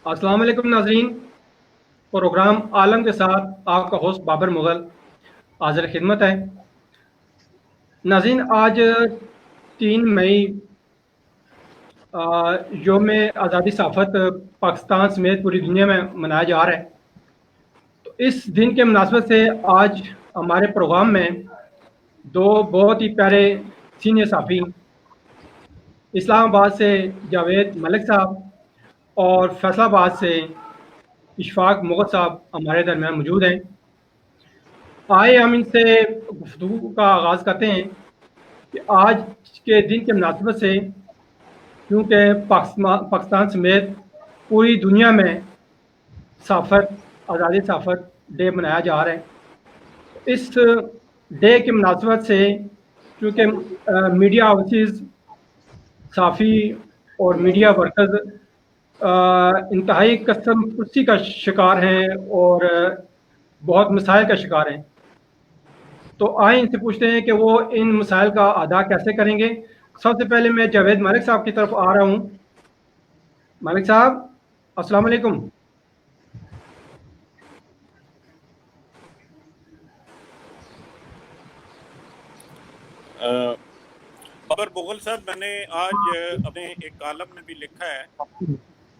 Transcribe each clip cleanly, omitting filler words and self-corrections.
अस्सलाम वालेकुम नाजरीन। प्रोग्राम आलम के साथ आपका होस्ट बाबर मुगल हाजिर खिदमत है। नाजरीन, आज 3 मई योम आज़ादी सहाफ़त पाकिस्तान समेत पूरी दुनिया में मनाया जा रहा है। तो इस दिन के मुनासबत से आज हमारे प्रोग्राम में दो बहुत ही प्यारे सीनियर साफ़ी इस्लामाबाद से जावेद मलिक साहब और फैसलाबाद से इशफाक मुगल साहब हमारे दरमियान मौजूद हैं। आए हम इनसे गुफ्तगू का आगाज़ करते हैं कि आज के दिन के मुनासबत से, क्योंकि पाकिस्तान समेत पूरी दुनिया में सहाफ़त आज़ादी सहाफ़त डे मनाया जा रहा है। इस डे के मुनासबत से क्योंकि मीडिया हाउसेस, सहाफ़ी और मीडिया वर्कर्स इंतहाई कसम कुर्सी का शिकार हैं और बहुत मसाइल का शिकार हैं। तो आए इनसे पूछते हैं कि वो इन मसाइल का अदा कैसे करेंगे। सबसे पहले मैं जावेद मलिक साहब की तरफ आ रहा हूँ। मलिक साहब, अस्सलाम वालेकुम। बाबर मुगल साहब, मैंने आज अपने एक कॉलम में भी लिखा है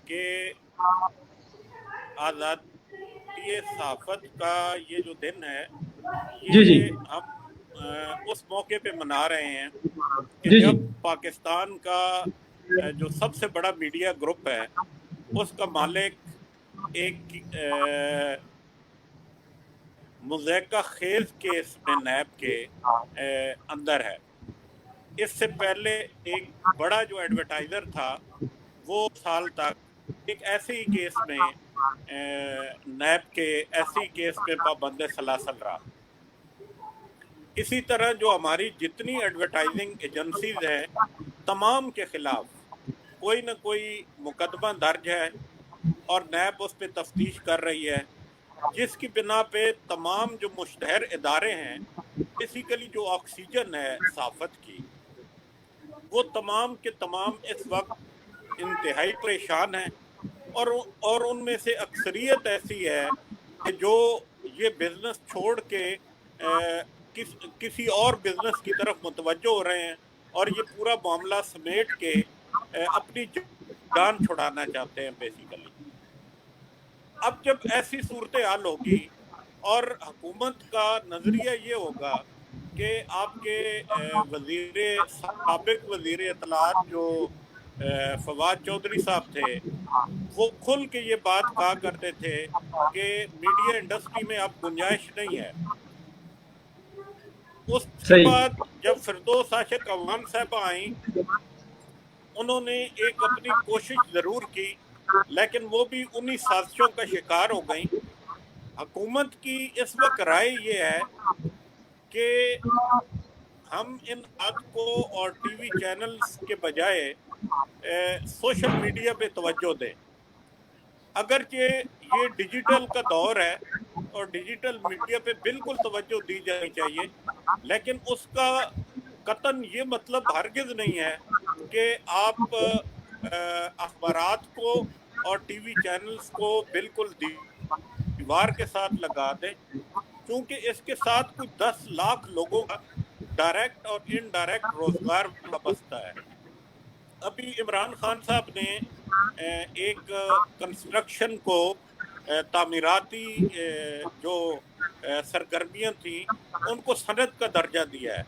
कि आज़ादी सहाफ़त का ये जो दिन है, जी जी। ये हम उस मौके पे मना रहे हैं कि जी जी। जब पाकिस्तान का जो सबसे बड़ा मीडिया ग्रुप है, उसका मालिक एक मुज़क्का खेज केस में नैब के अंदर है। इससे पहले एक बड़ा जो एडवर्टाइज़र था, वो साल तक एक ऐसे ही केस में नैब के ऐसे ही केस में पाबंद सलासल रहा। इसी तरह जो हमारी जितनी एडवर्टाइजिंग एजेंसीज हैं, तमाम के खिलाफ कोई न कोई मुकदमा दर्ज है और नैब उस पर तफ्तीश कर रही है, जिसकी बिना पे तमाम जो मुश्तहर इदारे हैं, बेसिकली जो ऑक्सीजन है सहाफ़त की, वो तमाम के तमाम इस वक्त इंतहाई परेशान हैं। और उनमें से अक्सरियत ऐसी है कि जो ये बिज़नेस छोड़ के किसी और बिज़नेस की तरफ मुतवज्जो हो रहे हैं और ये पूरा मामला समेट के अपनी जान छुड़ाना चाहते हैं बेसिकली। अब जब ऐसी सूरत हाल होगी और हुकूमत का नज़रिया ये होगा कि आपके साबिक वज़ीर इत्तलाआत जो फवाद चौधरी साहब थे, वो खुल के ये बात कहा करते थे कि मीडिया इंडस्ट्री में अब गुंजाइश नहीं है। उसके सही। बाद जब फिरदौस आशिक अवान साहब आई, उन्होंने एक अपनी कोशिश ज़रूर की, लेकिन वो भी उन्हीं साजिशों का शिकार हो गई। हुकूमत की इस वक्त राय ये है कि हम इन बात को और टीवी चैनल्स के बजाय सोशल मीडिया पे तवज्जो दें। अगरचे ये डिजिटल का दौर है और डिजिटल मीडिया पे बिल्कुल तवज्जो दी जानी चाहिए, लेकिन उसका कतन ये मतलब हरगिज नहीं है कि आप अखबारात को और टीवी चैनल्स को बिल्कुल दीवार के साथ लगा दें, क्योंकि इसके साथ कुछ 10 लाख लोगों का डायरेक्ट और इनडायरेक्ट रोजगार वाबस्ता है। अभी इमरान खान साहब ने एक कंस्ट्रक्शन को तामीराती जो सरगर्मियां थी, उनको सनद का दर्जा दिया है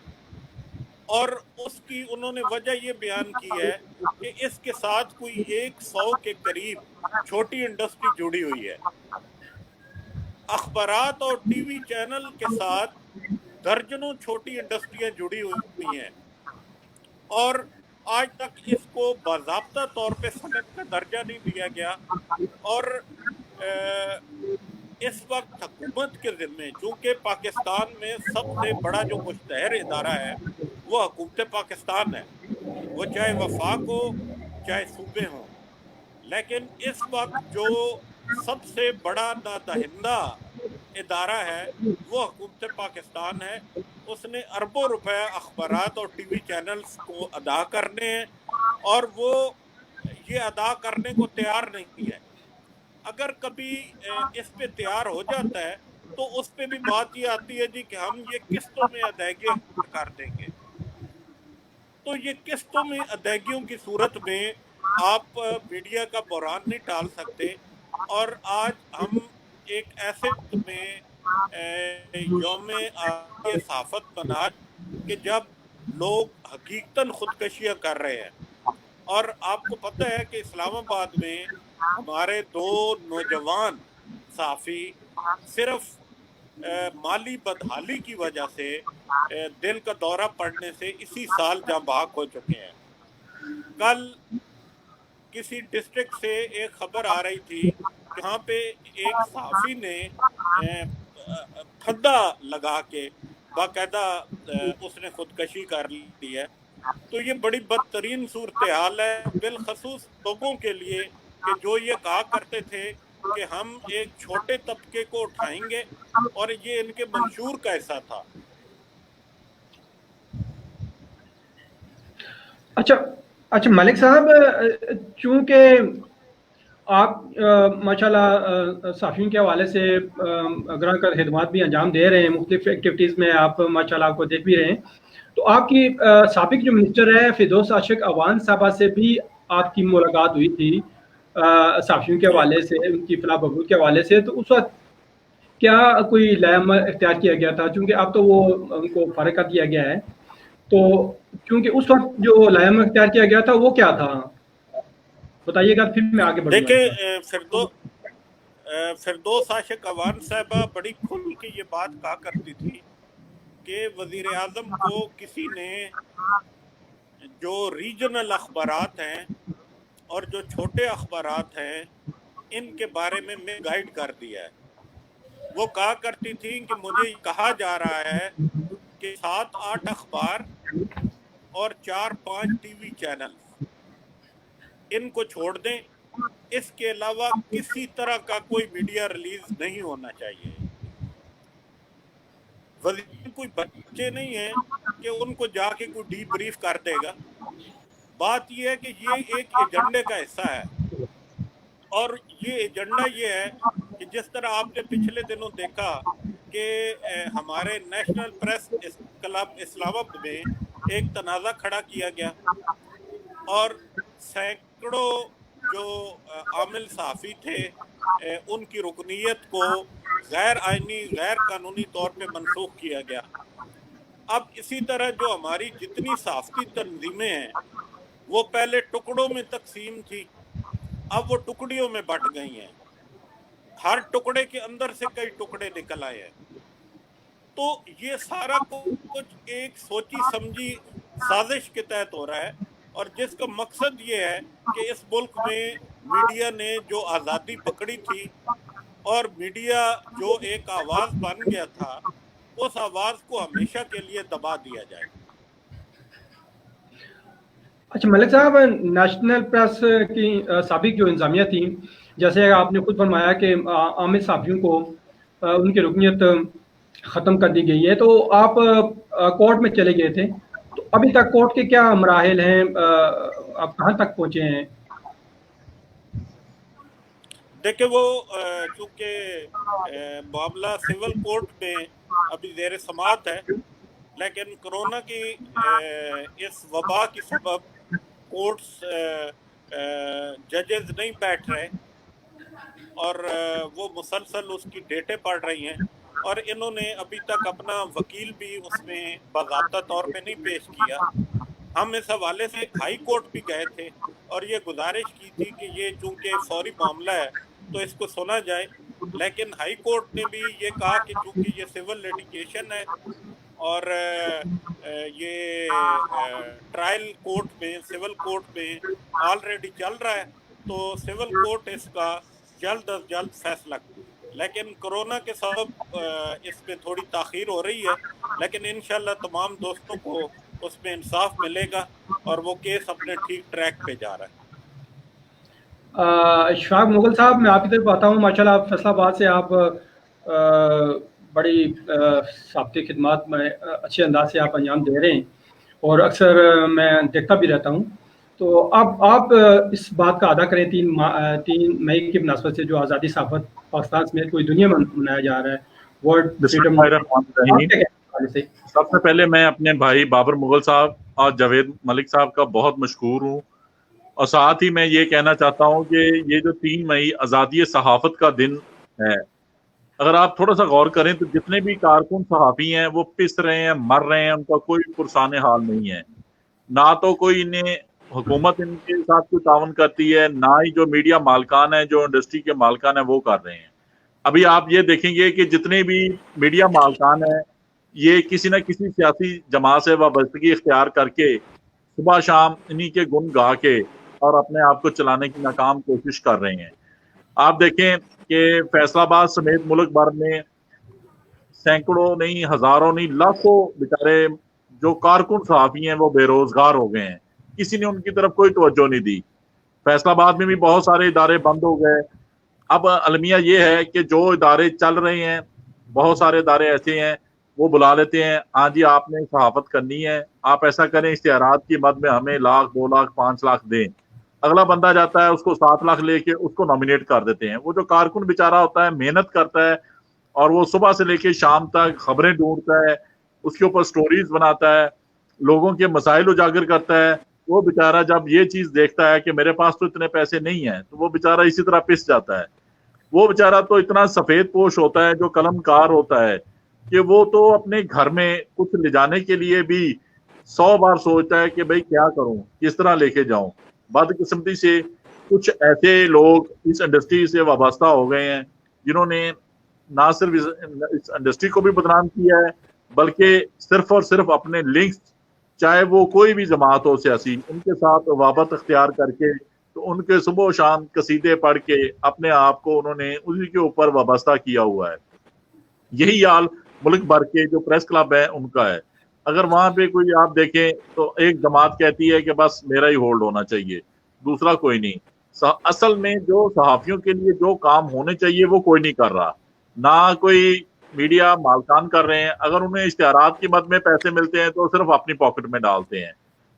और उसकी उन्होंने वजह ये बयान की है कि इसके साथ कोई 100 के करीब छोटी इंडस्ट्री जुड़ी हुई है। अखबारात और टीवी चैनल के साथ दर्जनों छोटी इंडस्ट्रियां जुड़ी हुई हैं और आज तक इसको बाज़ाब्ता तौर पे सनद का दर्जा नहीं दिया गया। और इस वक्त हुकूमत के ज़िम्मे, चूँकि पाकिस्तान में सबसे बड़ा जो मुश्तहर इदारा है वो हुकूमत पाकिस्तान है, वो चाहे वफाक हो चाहे सूबे हों, लेकिन इस वक्त जो सबसे बड़ा नादहिंदा इदारा है वो हुकूमत पाकिस्तान है। उसने अरबों रुपए अखबारात और टीवी चैनल्स को अदा करने हैं और वो ये अदा करने को तैयार नहीं है। अगर कभी इस पे तैयार हो जाता है तो उस पे भी बात ये आती है जी कि हम ये किस्तों में अदायगी कर देंगे। तो ये किस्तों में अदायगियों की सूरत में आप मीडिया का बहरान नहीं टाल सकते। और आज हम एक ऐसे में यौम आज़ादी सहाफ़त मना कि जब लोग हकीकतन खुदकशियां कर रहे हैं। और आपको पता है कि इस्लामाबाद में हमारे 2 नौजवान सहाफ़ी सिर्फ माली बदहाली की वजह से दिल का दौरा पड़ने से इसी साल जहाँ बाग हो चुके हैं। कल किसी डिस्ट्रिक्ट से एक खबर आ रही थी जहाँ पे एक सहाफ़ी ने फंदा लगा के बाकायदा उसने खुदकशी कर ली है। तो ये बड़ी बदतरीन सूरत हाल है, बिलखसूस लोगों के लिए कि जो ये कहा करते थे कि हम एक छोटे तबके को उठाएंगे, और ये इनके मंशूर का हिस्सा था। अच्छा अच्छा मलिक साहब, चूंकि आप माशाल्लाह सहाफ़ियों के हवाले से अगरा कर खिदमात भी अंजाम दे रहे हैं, मुख्तलिफ एक्टिविटीज़ में आप माशाल्लाह आपको देख भी रहे हैं। तो आपकी साबिक जो मिनिस्टर है फिरदौस आशिक अवान साहबा से भी आपकी मुलाकात हुई थी सहाफ़ियों के जी हवाले से, उनकी फलाह बहबूद के हवाले से। तो उस वक्त क्या कोई लायामल इख्तियार किया गया था? चूँकि अब तो वो उनको फ़ारिग कर दिया गया है, तो चूँकि उस वक्त जो लायामल इख्तियार किया गया था वो क्या था, बताइएगा, फिर मैं आगे बढ़ूँगा देखिए, इंशाअल्लाह। फिरदौस आशिक अवान साहबा बड़ी खुल के ये बात कहा करती थी कि वजीर आजम को किसी ने जो रीजनल अखबारात हैं और जो छोटे अखबारात हैं इनके बारे में मैं गाइड कर दिया है। वो कहा करती थी कि मुझे कहा जा रहा है कि 7-8 अखबार और 4-5 टीवी चैनल इनको छोड़ दें, इसके अलावा किसी तरह का कोई मीडिया रिलीज नहीं होना चाहिए। वजीर कोई बच्चे नहीं है कि उनको जाके कोई डी ब्रीफ कर देगा। बात यह है कि ये एक एजेंडे का हिस्सा है, और ये एजेंडा ये है कि जिस तरह आपने पिछले दिनों देखा कि हमारे नेशनल प्रेस क्लब इस्लामाबाद में एक तनाज़ा खड़ा किया गया और सैकड़ों जो आमिल सहाफ़ी थे उनकी रुकनीत को गैर आइनी गैर कानूनी तौर पे मनसूख किया गया। अब इसी तरह जो हमारी जितनी सहाफ़ती तंजीमें हैं वो पहले टुकड़ों में तकसीम थी, अब वो टुकड़ियों में बट गई हैं। हर टुकड़े के अंदर से कई टुकड़े निकल आए हैं। तो ये सारा कुछ एक सोची समझी साजिश के तहत हो रहा है, और जिसका मकसद ये है कि इस मुल्क में मीडिया ने जो आज़ादी पकड़ी थी और मीडिया जो एक आवाज़ बन गया था, उस आवाज़ को हमेशा के लिए दबा दिया जाए। अच्छा मलिक साहब, नेशनल प्रेस की साबिक जो इंतजामिया थी, जैसे आपने खुद फरमाया कि आमिर सहाफ़ियों को उनकी रुकनीत ख़त्म कर दी गई है, तो आप कोर्ट में चले गए थे, तो अभी तक कोर्ट के क्या मराहिल हैं, आप कहाँ तक पहुँचे हैं? देखिए, वो चूँकि मामला सिविल कोर्ट में अभी ज़ेर समाअत है, लेकिन कोरोना की इस वबा की सबब कोर्ट्स जजेस नहीं बैठ रहे और वो मुसलसल उसकी डेटें पढ़ रही हैं, और इन्होंने अभी तक अपना वकील भी उसमें बाज़ाब्ता तौर पे नहीं पेश किया। हम इस हवाले से हाई कोर्ट भी गए थे और ये गुजारिश की थी कि ये चूँकि फौरी मामला है तो इसको सुना जाए, लेकिन हाई कोर्ट ने भी ये कहा कि चूँकि ये सिविल लिटिगेशन है और ये ट्रायल कोर्ट में, सिविल कोर्ट में ऑलरेडी चल रहा है, तो सिविल कोर्ट इसका जल्द अज जल्द फैसला। लेकिन कोरोना के सबब इसमें थोड़ी ताख़ीर हो रही है, लेकिन इंशाल्लाह तमाम दोस्तों को उसमें इंसाफ मिलेगा और वो केस अपने ठीक ट्रैक पे जा रहा है। इशफाक मुगल साहब, मैं आपकी तरफ आता हूँ। माशाल्लाह फैसलाबाद से आप बड़ी साब्ती खिदमत में अच्छे अंदाज से आप अंजाम दे रहे हैं, और अक्सर मैं देखता भी रहता हूँ। تو اب آپ اس بات کا ادا کریں 3 مئی کی مناسبت سے جو آزادی صحافت پاکستان سمیت پوری دنیا میں منایا جا رہا ہے ورلڈ بسم فریڈم، اللہ الرحمن آپ الرحیم. کیا کہتے ہیں اس حوالے سے؟ سب سے پہلے میں اپنے بھائی بابر مغل صاحب اور جاوید ملک صاحب کا بہت مشکور ہوں، اور ساتھ ہی میں یہ کہنا چاہتا ہوں کہ یہ جو 3 مئی آزادی صحافت کا دن ہے، اگر آپ تھوڑا سا غور کریں تو جتنے بھی کارکن صحافی ہیں وہ پس رہے ہیں، مر رہے ہیں، ان کا کوئی پرسان حال نہیں ہے. نہ تو کوئی انہیں حکومت ان کے ساتھ کوئی تعاون کرتی ہے، نہ ہی جو میڈیا مالکان ہیں، جو انڈسٹری کے مالکان ہیں وہ کر رہے ہیں. ابھی آپ یہ دیکھیں گے کہ جتنے بھی میڈیا مالکان ہیں یہ کسی نہ کسی سیاسی جماعت سے وابستگی اختیار کر کے صبح شام انہی کے گن گا کے اور اپنے آپ کو چلانے کی ناکام کوشش کر رہے ہیں. آپ دیکھیں کہ فیصل آباد سمیت ملک بھر میں سینکڑوں نہیں، ہزاروں نہیں، لاکھوں بیچارے جو کارکن صحافی ہیں وہ بے روزگار ہو گئے ہیں. کسی نے ان کی طرف کوئی توجہ نہیں دی. فیصل آباد میں بھی بہت سارے ادارے بند ہو گئے. اب المیہ یہ ہے کہ جو ادارے چل رہے ہیں، بہت سارے ادارے ایسے ہیں وہ بلا لیتے ہیں، ہاں جی آپ نے صحافت کرنی ہے، آپ ایسا کریں، اشتہارات کی مد میں ہمیں 1,00,000 2,00,000 5,00,000 دیں. اگلا بندہ جاتا ہے، اس کو 7,00,000 لے کے اس کو نامینیٹ کر دیتے ہیں. وہ جو کارکن بیچارہ ہوتا ہے محنت کرتا ہے اور وہ صبح سے لے کے شام تک خبریں ڈھونڈتا ہے، اس کے اوپر سٹوریز بناتا ہے، لوگوں کے مسائل اجاگر کرتا ہے. وہ بیچارہ جب یہ چیز دیکھتا ہے کہ میرے پاس تو اتنے پیسے نہیں ہیں تو وہ بیچارہ اسی طرح پس جاتا ہے. وہ بیچارہ تو اتنا سفید پوش ہوتا ہے جو قلم کار ہوتا ہے کہ وہ تو اپنے گھر میں کچھ لے جانے کے لیے بھی 100 بار سوچتا ہے کہ بھئی کیا کروں، کس طرح لے کے جاؤں. بدقسمتی سے کچھ ایسے لوگ اس انڈسٹری سے وابستہ ہو گئے ہیں جنہوں نے نہ صرف اس انڈسٹری کو بھی بدنام کیا ہے بلکہ صرف اور صرف اپنے لنکس، چاہے وہ کوئی بھی جماعت ہو سیاسی، ان کے ساتھ وابط اختیار کر کے تو ان کے صبح و شام قصیدے پڑھ کے اپنے آپ کو انہوں نے اسی کے اوپر وابستہ کیا ہوا ہے. یہی حال ملک بھر کے جو پریس کلب ہے ان کا ہے. اگر وہاں پہ کوئی آپ دیکھیں تو ایک جماعت کہتی ہے کہ بس میرا ہی ہولڈ ہونا چاہیے، دوسرا کوئی نہیں. اصل میں جو صحافیوں کے لیے جو کام ہونے چاہیے وہ کوئی نہیں کر رہا، نہ کوئی میڈیا مالکان کر رہے ہیں. اگر انہیں اشتہارات کی مد میں پیسے ملتے ہیں تو صرف اپنی پاکٹ میں ڈالتے ہیں.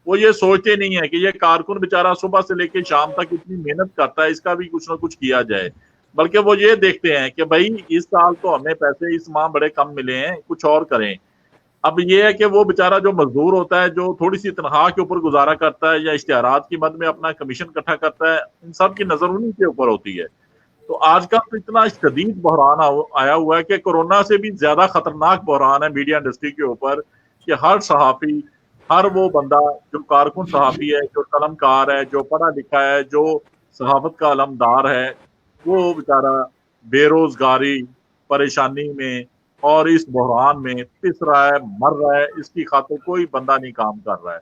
وہ یہ سوچتے نہیں ہے کہ یہ کارکن بیچارہ صبح سے لے کے شام تک اتنی محنت کرتا ہے، اس کا بھی کچھ نہ کچھ کیا جائے. بلکہ وہ یہ دیکھتے ہیں کہ بھائی اس سال تو ہمیں پیسے اس ماہ بڑے کم ملے ہیں، کچھ اور کریں. اب یہ ہے کہ وہ بیچارہ جو مزدور ہوتا ہے، جو تھوڑی سی تنخواہ کے اوپر گزارا کرتا ہے یا اشتہارات کی مد میں اپنا کمیشن اکٹھا کرتا ہے، ان سب کی نظر انہیں کے اوپر ہوتی ہے. تو آج کل تو اتنا شدید بحران آیا ہوا ہے کہ کورونا سے بھی زیادہ خطرناک بحران ہے میڈیا انڈسٹری کے اوپر، کہ ہر صحافی، ہر وہ بندہ جو کارکن صحافی ہے، جو قلم کار ہے، جو پڑھا لکھا ہے، جو صحافت کا علمدار ہے، وہ بیچارہ بے روزگاری، پریشانی میں اور اس بحران میں پس رہا ہے، مر رہا ہے. اس کی خاطر کوئی بندہ نہیں کام کر رہا ہے.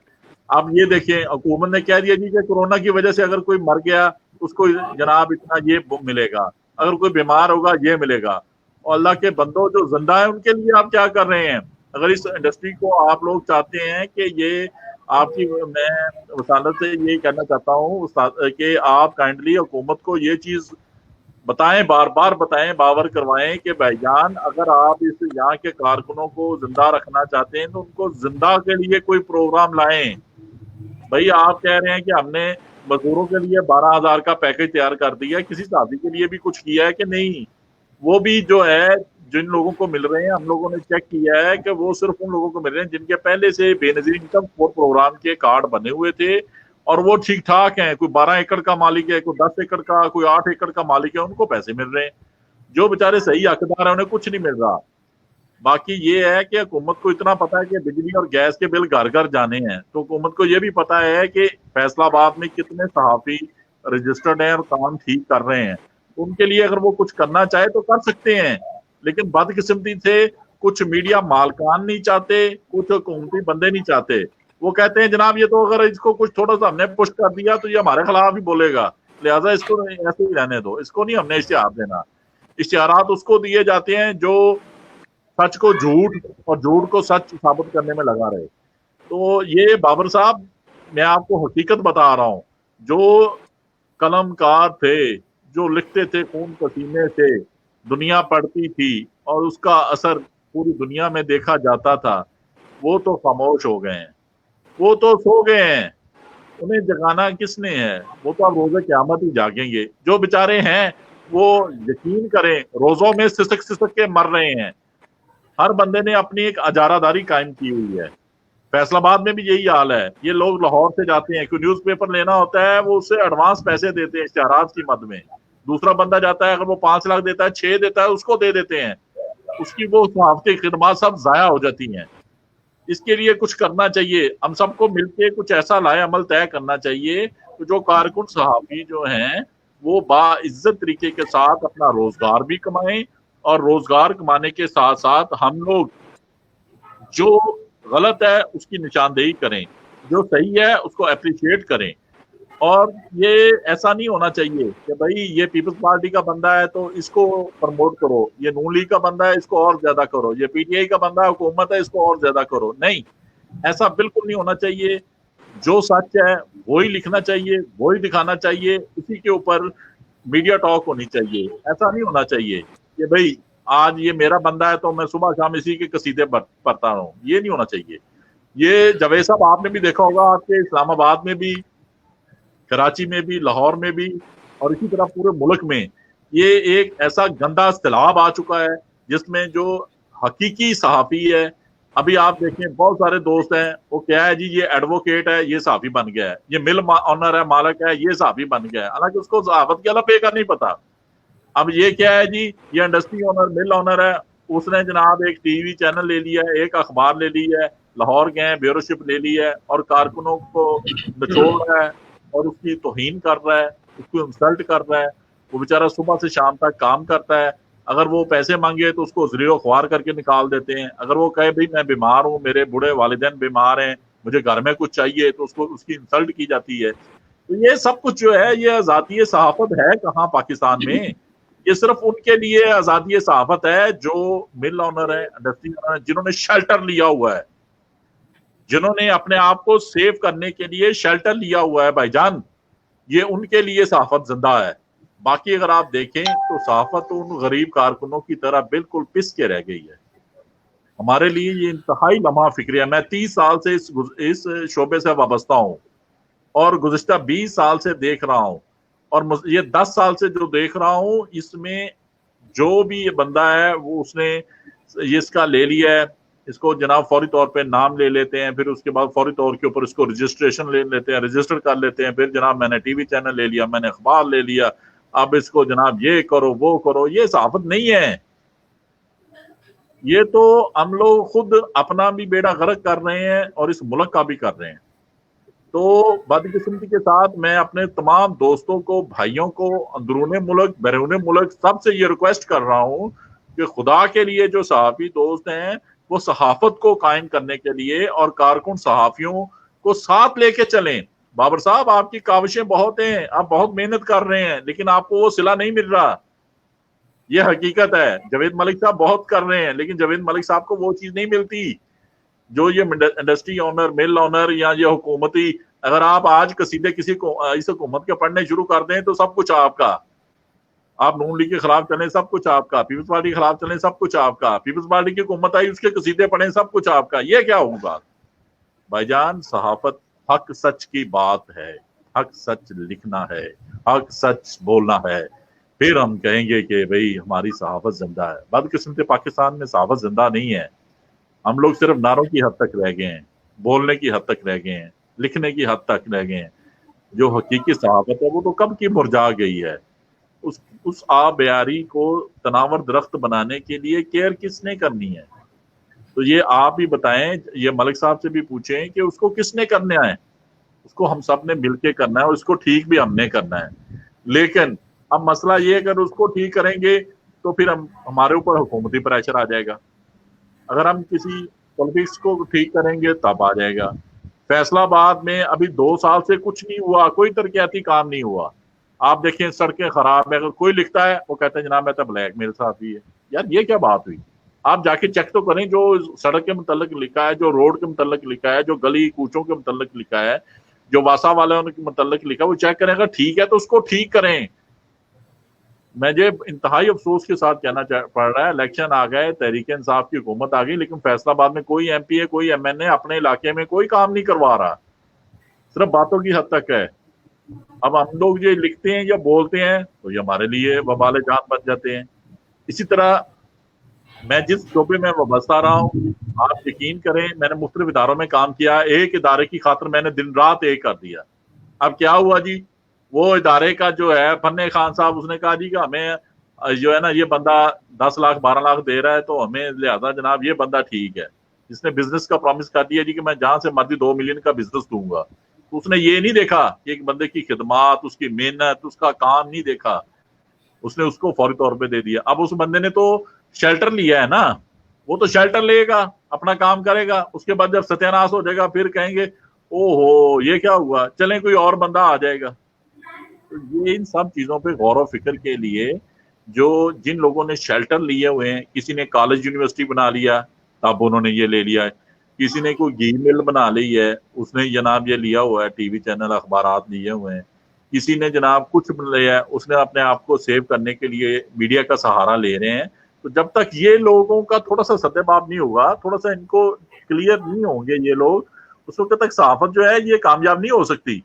اب یہ دیکھیں حکومت نے کہہ دیا جی کہ کورونا کی وجہ سے اگر کوئی مر گیا اس کو جناب اتنا یہ ملے گا، اگر کوئی بیمار ہوگا یہ ملے گا. اور اللہ کے بندوں جو زندہ ہیں ان کے لیے آپ کیا کر رہے ہیں؟ اگر اس انڈسٹری کو آپ لوگ چاہتے ہیں کہ یہ آپ کی، میں وسالت سے یہ کہنا چاہتا ہوں کہ آپ کائنڈلی حکومت کو یہ چیز بتائیں، بار بار بتائیں، باور کروائیں کہ بھائی جان اگر آپ اس یہاں کے کارکنوں کو زندہ رکھنا چاہتے ہیں تو ان کو زندہ کے لیے کوئی پروگرام لائیں. بھائی آپ کہہ رہے ہیں کہ ہم نے مزدوروں کے لیے 12,000 کا پیکج تیار کر دیا، کسی صحافی کے لیے بھی کچھ کیا ہے کہ نہیں؟ وہ بھی جو ہے جن لوگوں کو مل رہے ہیں، ہم لوگوں نے چیک کیا ہے کہ وہ صرف ان لوگوں کو مل رہے ہیں جن کے پہلے سے بے نظیر انکم پروگرام کے کارڈ بنے ہوئے تھے اور وہ ٹھیک ٹھاک ہیں. کوئی 12 ایکڑ کا مالک ہے، کوئی 10 ایکڑ کا، کوئی 8 ایکڑ کا مالک ہے، ان کو پیسے مل رہے ہیں. جو بیچارے صحیح حقدار ہیں انہیں کچھ نہیں مل رہا. باقی یہ ہے کہ حکومت کو اتنا پتا ہے کہ بجلی اور گیس کے بل گھر گھر جانے ہیں، تو حکومت کو یہ بھی پتا ہے کہ فیصل آباد میں کتنے صحافی رجسٹرڈ ہیں اور کام ٹھیک کر رہے ہیں. ان کے لیے اگر وہ کچھ کرنا چاہے تو کر سکتے ہیں. لیکن بدقسمتی سے کچھ میڈیا مالکان نہیں چاہتے، کچھ حکومتی بندے نہیں چاہتے. وہ کہتے ہیں جناب یہ تو اگر اس کو کچھ تھوڑا سا ہم نے پش کر دیا تو یہ ہمارے خلاف ہی بولے گا، لہٰذا اس کو ایسے ہی رہنے دو، اس کو نہیں ہم نے اشتہار دینا. اشتہارات اس کو دیے جاتے ہیں جو سچ کو جھوٹ اور جھوٹ کو سچ ثابت کرنے میں لگا رہے. تو یہ بابر صاحب میں آپ کو حقیقت بتا رہا ہوں، جو قلم کار تھے، جو لکھتے تھے خون پسینے سے، دنیا پڑھتی تھی اور اس کا اثر پوری دنیا میں دیکھا جاتا تھا، وہ تو خاموش ہو گئے ہیں، وہ تو سو گئے ہیں. انہیں جگانا کس نے ہے؟ وہ تو اب روز قیامت ہی جاگیں گے. جو بیچارے ہیں وہ یقین کریں روزوں میں سسک سسک کے مر رہے ہیں. ہر بندے نے اپنی ایک اجارہ داری قائم کی ہوئی ہے. فیصل آباد میں بھی یہی حال ہے. یہ لوگ لاہور سے جاتے ہیں, کوئی نیوز پیپر لینا ہوتا ہے وہ اس سے ایڈوانس پیسے دیتے ہیں اشتہارات کی مد میں. دوسرا بندہ جاتا ہے, اگر وہ 5 لاکھ دیتا ہے 6 دیتا ہے اس کو دے دیتے ہیں. اس کی وہ صحافتی خدمات سب ضائع ہو جاتی ہیں. اس کے لیے کچھ کرنا چاہیے. ہم سب کو مل کے کچھ ایسا لائے عمل طے کرنا چاہیے کہ جو کارکن صحافی جو ہیں وہ باعزت طریقے کے ساتھ اپنا روزگار بھی کمائیں, اور روزگار کمانے کے ساتھ ساتھ ہم لوگ جو غلط ہے اس کی نشاندہی کریں, جو صحیح ہے اس کو اپریشیٹ کریں. اور یہ ایسا نہیں ہونا چاہیے کہ بھائی یہ پیپلز پارٹی کا بندہ ہے تو اس کو پروموٹ کرو, یہ نون لیگ کا بندہ ہے اس کو اور زیادہ کرو, یہ پی ٹی آئی کا بندہ ہے حکومت ہے اس کو اور زیادہ کرو. نہیں, ایسا بالکل نہیں ہونا چاہیے. جو سچ ہے وہی لکھنا چاہیے, وہی دکھانا چاہیے, اسی کے اوپر میڈیا ٹاک ہونی چاہیے. ایسا نہیں ہونا چاہیے کہ بھائی آج یہ میرا بندہ ہے تو میں صبح شام اسی کے قصیدے پڑھتا رہوں. یہ نہیں ہونا چاہیے. یہ جاوید صاحب آپ نے بھی دیکھا ہوگا آپ کے اسلام آباد میں بھی, کراچی میں بھی, لاہور میں بھی, اور اسی طرح پورے ملک میں یہ ایک ایسا گندا سیلاب آ چکا ہے جس میں جو حقیقی صحافی ہے, ابھی آپ دیکھیں بہت سارے دوست ہیں وہ کیا ہے جی یہ ایڈوکیٹ ہے یہ صحافی بن گیا ہے, یہ مل آنر ہے مالک ہے یہ صحافی بن گیا ہے, حالانکہ اس کو صحافت کے الگ کا نہیں پتا. اب یہ کیا ہے جی یہ انڈسٹری آنر مل آنر ہے, اس نے جناب ایک ٹی وی چینل لے لیا ہے, ایک اخبار لے لی ہے, لاہور گئے بیورو شپ لے لی ہے, اور کارکنوں کو نچوڑ رہا ہے اور اس کی توہین کر رہا ہے, اس کو انسلٹ کر رہا ہے. وہ بیچارہ صبح سے شام تک کام کرتا ہے. اگر وہ پیسے مانگے تو اس کو زیر و خوار کر کے نکال دیتے ہیں. اگر وہ کہے بھائی میں بیمار ہوں, میرے بوڑھے والدین بیمار ہیں, مجھے گھر میں کچھ چاہیے, تو اس کو اس کی انسلٹ کی جاتی ہے. تو یہ سب کچھ جو ہے یہ آزادی صحافت ہے کہاں پاکستان میں؟ یہ صرف ان کے لیے آزادی صحافت ہے جو مل آنر ہے, انڈسٹری آنر ہے, جنہوں نے شیلٹر لیا ہوا ہے, جنہوں نے اپنے آپ کو سیو کرنے کے لیے شیلٹر لیا ہوا ہے. بھائی جان یہ ان کے لیے صحافت زندہ ہے. باقی اگر آپ دیکھیں تو صحافت ان غریب کارکنوں کی طرح بالکل پس کے رہ گئی ہے. ہمارے لیے یہ انتہائی لمحہ فکری ہے. میں 30 سال سے اس شعبے سے وابستہ ہوں اور گزشتہ 20 سال سے دیکھ رہا ہوں, اور یہ 10 سال سے جو دیکھ رہا ہوں اس میں جو بھی یہ بندہ ہے وہ اس نے یہ اس کا لے لیا ہے, اس کو جناب فوری طور پہ نام لے لیتے ہیں, پھر اس کے بعد فوری طور کے اوپر اس کو رجسٹریشن لے لیتے ہیں, رجسٹر کر لیتے ہیں, پھر جناب میں نے ٹی وی چینل لے لیا, میں نے اخبار لے لیا, اب اس کو جناب یہ کرو وہ کرو. یہ صحافت نہیں ہے. یہ تو ہم لوگ خود اپنا بھی بیڑا غرق کر رہے ہیں اور اس ملک کا بھی کر رہے ہیں. تو بدقسمتی کے ساتھ میں اپنے تمام دوستوں کو, بھائیوں کو, اندرون ملک بیرون ملک سب سے یہ ریکویسٹ کر رہا ہوں کہ خدا کے لیے جو صحافی دوست ہیں وہ صحافت کو قائم کرنے کے لیے اور کارکن صحافیوں کو ساتھ لے کے چلیں. بابر صاحب آپ کی کاوشیں بہت ہیں, آپ بہت محنت کر رہے ہیں, لیکن آپ کو وہ صلہ نہیں مل رہا. یہ حقیقت ہے. جاوید ملک صاحب بہت کر رہے ہیں, لیکن جاوید ملک صاحب کو وہ چیز نہیں ملتی جو یہ انڈسٹری آنر, مل آنر یا یہ حکومتی. اگر آپ آج قصیدے کسی کو اس حکومت کے پڑھنے شروع کر دیں تو سب کچھ آپ کا. آپ نون لیگ کے خلاف چلیں سب کچھ آپ کا, پیپلز پارٹی کے خلاف چلیں سب کچھ آپ کا, پیپلز پارٹی کی حکومت آئی اس کے قصیدے پڑھیں سب کچھ آپ کا. یہ کیا ہوگا بھائی جان؟ صحافت حق سچ کی بات ہے, حق سچ لکھنا ہے, حق سچ بولنا ہے, پھر ہم کہیں گے کہ بھئی ہماری صحافت زندہ ہے. بدقسمتی پاکستان میں صحافت زندہ نہیں ہے. ہم لوگ صرف نعروں کی حد تک رہ گئے ہیں, بولنے کی حد تک رہ گئے ہیں, لکھنے کی حد تک رہ گئے ہیں. جو حقیقی صحافت ہے وہ تو کب کی مرجھا گئی ہے. اس آب بیاری کو تناور درخت بنانے کے لیے کیئر کس نے کرنی ہے؟ تو یہ آپ ہی بتائیں, یہ ملک صاحب سے بھی پوچھیں کہ اس کو کس نے کرنا ہے. اس کو ہم سب نے مل کے کرنا ہے, اور اس کو ٹھیک بھی ہم نے کرنا ہے. لیکن اب مسئلہ یہ ہے اگر اس کو ٹھیک کریں گے تو پھر ہمارے اوپر حکومتی پریشر آ جائے گا. اگر ہم کسی پولیٹکس کو ٹھیک کریں گے تب آ جائے گا. فیصل آباد میں ابھی 2 سال سے کچھ نہیں ہوا, کوئی ترقیاتی کام نہیں ہوا. آپ دیکھیں سڑکیں خراب ہے, اگر کوئی لکھتا ہے وہ کہتے ہیں جناب میں تو بلیک میل صحافی ہے. یار یہ کیا بات ہوئی؟ آپ جا کے چیک تو کریں جو سڑک کے متعلق لکھا ہے, جو روڈ کے متعلق لکھا ہے, جو گلی کوچوں کے متعلق لکھا ہے, جو واسا والوں کے متعلق لکھا ہے, وہ چیک کریں. اگر ٹھیک ہے تو اس کو ٹھیک کریں. مجھے انتہائی افسوس کے ساتھ کہنا پڑ رہا ہے, الیکشن آ گئے, تحریک انصاف کی حکومت آ گئی, لیکن فیصل آباد میں کوئی ایم پی اے, کوئی ایم این اے اپنے علاقے میں کوئی کام نہیں کروا رہا. सिर्फ बातों की हद तक है। अब हम लोग ये लिखते हैं या बोलते हैं तो ये हमारे लिए वबाल जान बन जाते हैं। इसी तरह मैं जिस शोबे में वाबस्ता रहा हूँ, आप यकीन करें मैंने मुख्तलिफ इदारों में काम किया, एक इदारे की खातिर मैंने दिन रात एक कर दिया। अब क्या हुआ जी, वो इदारे का जो है फन्ने खान साहब, उसने कहा जी कि हमें जो है ना ये बंदा 10 लाख 12 लाख दे रहा है तो हमें लिहाजा जनाब ये बंदा ठीक है। इसने बिजनेस का प्रॉमिस कर दिया जी कि मैं जहां से मर्जी 2 मिलियन का बिजनेस दूंगा। तो उसने ये नहीं देखा कि एक बंदे की खिदमत, उसकी मेहनत, उसका काम नहीं देखा, उसने उसको फौरी तौर पे दे दिया। अब उस बंदे ने तो शेल्टर लिया है ना, वो तो शेल्टर लेगा, अपना काम करेगा, उसके बाद जब सत्यानाश हो जाएगा फिर कहेंगे ओहो ये क्या हुआ, चलें कोई और बंदा आ जाएगा। तो ये इन सब चीजों पे गौर व फिक्र के लिए जो जिन लोगों ने शेल्टर लिए हुए हैं, किसी ने कॉलेज यूनिवर्सिटी बना लिया तब उन्होंने ये ले लिया है, किसी ने कोई घी मिल बना ली है उसने जनाब ये लिया हुआ है, टीवी चैनल अखबारात लिए हुए हैं, किसी ने जनाब कुछ लिया है उसने अपने आप को सेव करने के लिए मीडिया का सहारा ले रहे हैं। तो जब तक ये लोगों का थोड़ा सा सत्यबाब नहीं होगा, थोड़ा सा इनको क्लियर नहीं होंगे ये लोग, उस वक्त तक सहाफत जो है ये कामयाब नहीं हो सकती।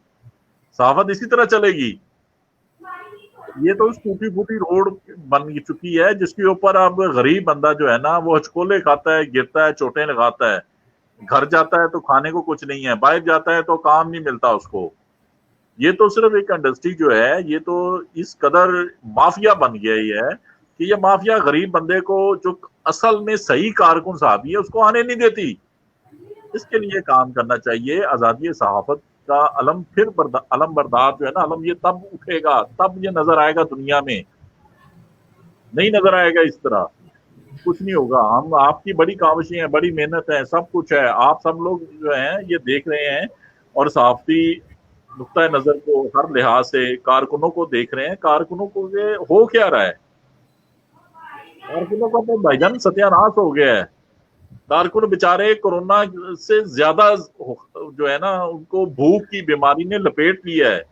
सहाफत इसी तरह चलेगी। ये तो टूटी फूटी रोड बन चुकी है जिसके ऊपर अब गरीब बंदा जो है ना वो हचकोले खाता है, गिरता है, चोटें लगाता है, घर जाता है तो खाने को कुछ नहीं है, बाहर जाता है तो काम नहीं मिलता उसको। ये तो सिर्फ एक इंडस्ट्री जो है ये तो इस कदर माफिया बन गया ही है कि ये माफिया गरीब बंदे को जो असल में सही कारकुन साहब है उसको आने नहीं देती। इसके लिए काम करना चाहिए। आजादी सहाफत का अलम फिर अलम बरदार जो है ना, अलम ये तब उठेगा, तब ये नजर आएगा दुनिया में, नहीं नजर आएगा इस तरह कुछ नहीं होगा। हम आपकी बड़ी काविशें हैं, बड़ी मेहनत है, सब कुछ है, आप सब लोग जो हैं ये देख रहे हैं और सहाफती नुक्ता नजर को हर लिहाज से कारकुनों को देख रहे हैं। कारकुनों को ये हो क्या रहा है, कारकुनों का तो भाईजान सत्यानाश हो गया है। कारकुन बेचारे कोरोना से ज्यादा जो है ना उनको भूख की बीमारी ने लपेट लिया है।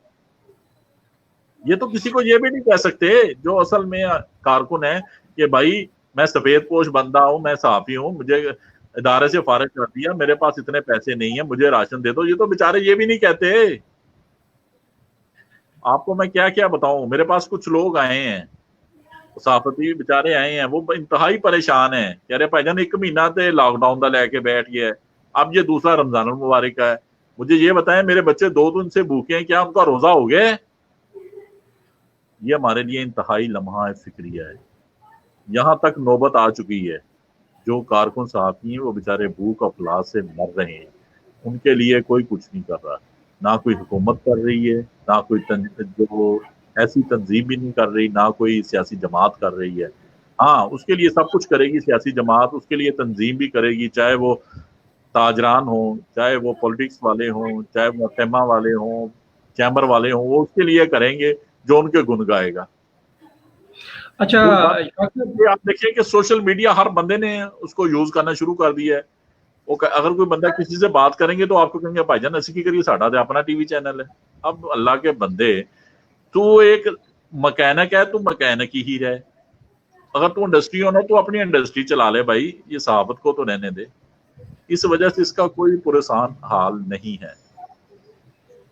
ये तो किसी को ये भी नहीं कह सकते जो असल में कारकुन है कि भाई मैं सफेद पोश बंदा हूं, मैं सहाफी हूं, मुझे इदारे से फारिग कर दिया, मेरे पास इतने पैसे नहीं है, मुझे राशन दे दो। ये तो बेचारे ये भी नहीं कहते। आपको मैं क्या क्या बताऊं, मेरे पास कुछ लोग आए हैं सहाफती बेचारे आए हैं, वो इंतहाई परेशान है, कह रहे भाईजान 1 महीना तो लॉकडाउन का लैके बैठ गया है, अब ये दूसरा रमजान मुबारक का है, मुझे ये बताएं मेरे बच्चे 2 दिन से भूखे हैं, क्या उनका रोजा हो गया है? ये हमारे लिए इंतहाई लम्हा फिक्रिया है। यहाँ तक नौबत आ चुकी है, जो कारकुन सहाफी हैं वो बेचारे भूख अफलास से मर रहे हैं, उनके लिए कोई कुछ नहीं कर रहा, ना कोई हुकूमत कर रही है, ना कोई जो ऐसी तंजीम भी नहीं कर रही, ना कोई सियासी जमात कर रही है। हाँ उसके लिए सब कुछ करेगी सियासी जमात, उसके लिए तंजीम भी करेगी, चाहे वो ताजरान हो, चाहे वो पॉलिटिक्स वाले हों, चाहे वो तेमा वाले हों, चैम्बर वाले हों, वो उसके लिए करेंगे जो उनके गुण गाएगा। अच्छा आप देखिए कि सोशल मीडिया हर बंदे ने उसको यूज करना शुरू कर दिया है। अगर कोई बंदा किसी से बात करेंगे तो आपको कहेंगे भाईजान ऐसी की करिए, साडा तो अपना टीवी चैनल है। अब अल्लाह के बंदे, तू एक मकैनिक है, तू मकैनिक ही रहे, अगर तू इंडस्ट्री ओनर तो अपनी इंडस्ट्री चला ले भाई, ये सहाफत को तो रहने दे। इस वजह से इसका कोई पुरसान हाल नहीं है।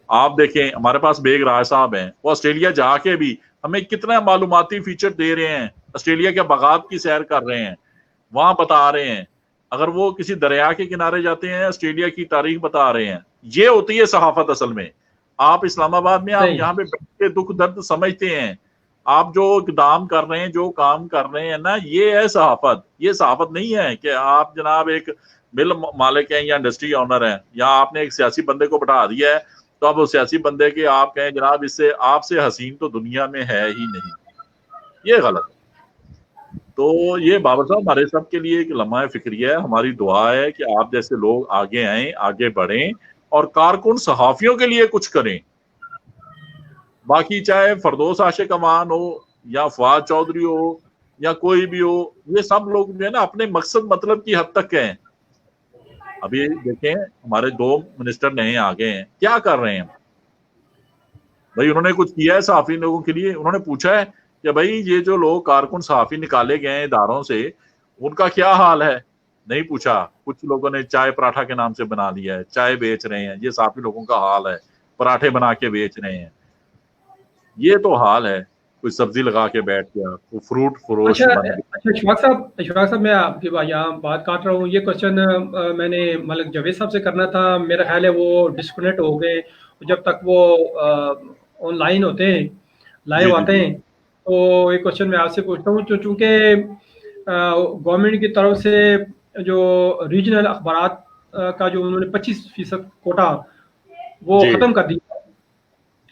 आप देखें हमारे पास बेग राज साहब हैं, वो ऑस्ट्रेलिया जाके भी हमें कितना मालूमाती फीचर दे रहे हैं, ऑस्ट्रेलिया के बागात की सैर कर रहे हैं, वहां बता रहे हैं, अगर वो किसी दरिया के किनारे जाते हैं ऑस्ट्रेलिया की तारीख बता रहे हैं। ये होती है सहाफत असल में। आप इस्लामाबाद में आप यहाँ पे बैठ के दुख दर्द समझते हैं, आप जो इकदाम कर रहे हैं, जो काम कर रहे हैं ना, ये है सहाफत। ये सहाफत नहीं है कि आप जनाब एक मिल मालिक हैं या इंडस्ट्री ऑनर हैं, या आपने एक सियासी बंदे को बैठा दिया है तो अब उस सियासी बंदे के आप कहें जनाब इससे आपसे हसीन तो दुनिया में है ही नहीं, ये गलत है। तो ये बाबर साहब हमारे सब के लिए एक लम्हा फिक्रिया है। हमारी दुआ है कि आप जैसे लोग आगे आएं, आगे बढ़ें और कारकुन सहाफियों के लिए कुछ करें। बाकी चाहे फरदौस आशिक अमान हो या फवाद चौधरी हो या कोई भी हो, ये सब लोग जो है ना अपने मकसद मतलब की हद तक हैं। अभी देखें हमारे 2 मिनिस्टर नए आ गए हैं, क्या कर रहे हैं भाई? उन्होंने कुछ किया है सहाफी लोगों के लिए? उन्होंने पूछा है कि भाई ये जो लोग कारकुन सहाफी निकाले गए हैं इदारों से, उनका क्या हाल है? नहीं पूछा। कुछ लोगों ने चाय पराठा के नाम से बना लिया है, चाय बेच रहे हैं, ये सहाफी लोगों का हाल है। पराठे बना के बेच रहे हैं। ये तो हाल है, कोई सब्जी लगा के बैठ गया, कोई फ्रूट फरोश अच्छा बन गया। अच्छा इशफाक साहब मैं आपकी यहाँ बात काट रहा हूँ। ये क्वेश्चन मैंने मलिक जावेद साहब से करना था, मेरा ख्याल है वो डिस्कनेक्ट हो गए। जब तक वो ऑनलाइन होते हैं, जी लाइव जी आते जी हैं, तो ये क्वेश्चन मैं आपसे पूछता हूँ। तो चूँकि गवर्नमेंट की तरफ से जो रीजनल अखबारात का जो उन्होंने 25% कोटा वो जी ख़त्म कर दिया,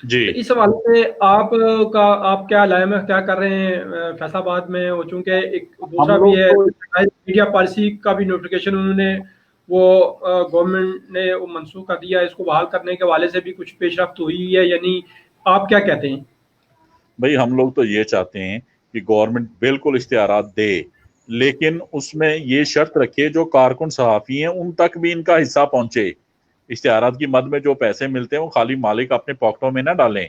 जी तो इस हवाले से आप क्या लाए में क्या कर रहे हैं फैसलाबाद में? और चूंकि एक हम दूसरा भी लोग है, तो मीडिया पॉलिसी का भी नोटिफिकेशन उन्होंने वो गवर्नमेंट ने वो मनसूख कर दिया, इसको बहाल करने के हवाले से भी कुछ पेशरफ्त हुई है, यानी आप क्या कहते हैं? भाई हम लोग तो ये चाहते हैं कि गवर्नमेंट बिल्कुल इख्तियारात दे, लेकिन उसमें ये शर्त रखे जो कारकुन सहाफ़ी हैं उन तक भी इनका हिस्सा पहुंचे। इख्तियारात की मद में जो पैसे मिलते हैं वो खाली मालिक अपने पॉकेटों में ना डालें,